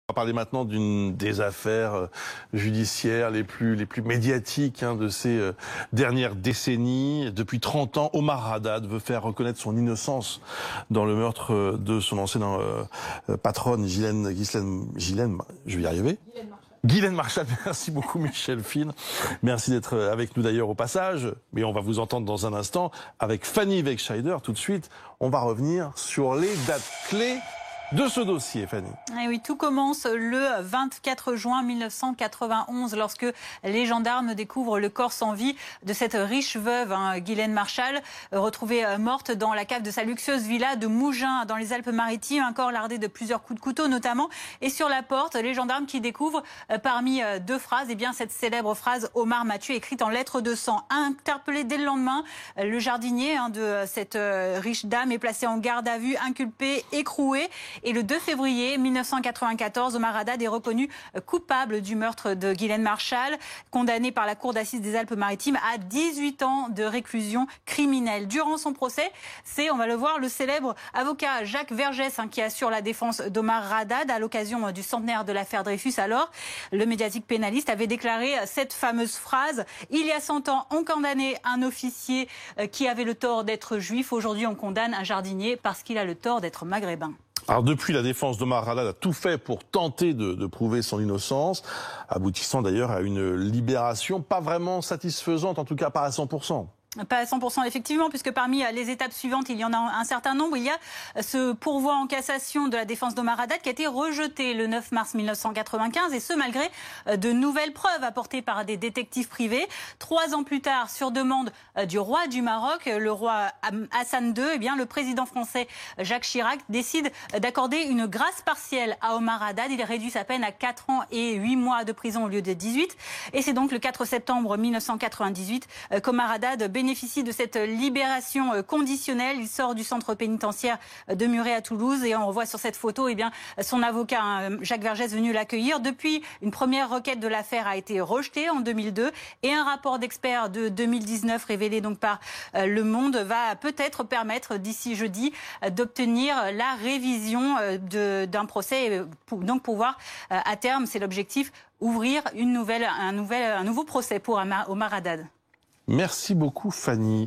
On va parler maintenant d'une des affaires judiciaires les plus médiatiques de ces dernières décennies. Depuis 30 ans, Omar Haddad veut faire reconnaître son innocence dans le meurtre de son ancienne patronne, Ghislaine, je vais y arriver. Ghislaine Marchal, merci beaucoup Michel Fine. Merci d'être avec nous d'ailleurs au passage. Mais on va vous entendre dans un instant avec Fanny Wegscheider. Tout de suite, on va revenir sur les dates clés de ce dossier, Fanny. Et oui, tout commence le 24 juin 1991 lorsque les gendarmes découvrent le corps sans vie de cette riche veuve, Ghislaine Marchal, retrouvée morte dans la cave de sa luxueuse villa de Mougins dans les Alpes-Maritimes, un corps lardé de plusieurs coups de couteau notamment. Et sur la porte, les gendarmes qui découvrent parmi deux phrases, cette célèbre phrase « Omar m'a tué » écrite en lettres de sang. Interpellé dès le lendemain, le jardinier de cette riche dame est placé en garde à vue, inculpé, écroué. Et le 2 février 1994, Omar Haddad est reconnu coupable du meurtre de Ghislaine Marchal, condamné par la Cour d'assises des Alpes-Maritimes à 18 ans de réclusion criminelle. Durant son procès, c'est, on va le voir, le célèbre avocat Jacques Vergès qui assure la défense d'Omar Haddad à l'occasion du centenaire de l'affaire Dreyfus. Alors, le médiatique pénaliste avait déclaré cette fameuse phrase « Il y a 100 ans, on condamnait un officier qui avait le tort d'être juif. Aujourd'hui, on condamne un jardinier parce qu'il a le tort d'être maghrébin. » Alors depuis, la défense d'Omar Haddad a tout fait pour tenter de prouver son innocence, aboutissant d'ailleurs à une libération pas vraiment satisfaisante, en tout cas pas à 100%. Pas à 100% effectivement, puisque parmi les étapes suivantes, il y en a un certain nombre. Il y a ce pourvoi en cassation de la défense d'Omar Haddad qui a été rejeté le 9 mars 1995, et ce malgré de nouvelles preuves apportées par des détectives privés. 3 ans plus tard, sur demande du roi du Maroc, le roi Hassan II, le président français Jacques Chirac décide d'accorder une grâce partielle à Omar Haddad. Il réduit sa peine à 4 ans et 8 mois de prison au lieu de 18. Et c'est donc le 4 septembre 1998 qu'Omar Haddad bénéficie de cette libération conditionnelle. Il sort du centre pénitentiaire de Muret à Toulouse, et on revoit sur cette photo son avocat Jacques Vergès venu l'accueillir. Depuis, une première requête de l'affaire a été rejetée en 2002, et un rapport d'experts de 2019 révélé donc par Le Monde va peut-être permettre d'ici jeudi d'obtenir la révision d'un procès, donc pouvoir à terme, c'est l'objectif, ouvrir un nouveau procès pour Omar Haddad. Merci beaucoup Fanny.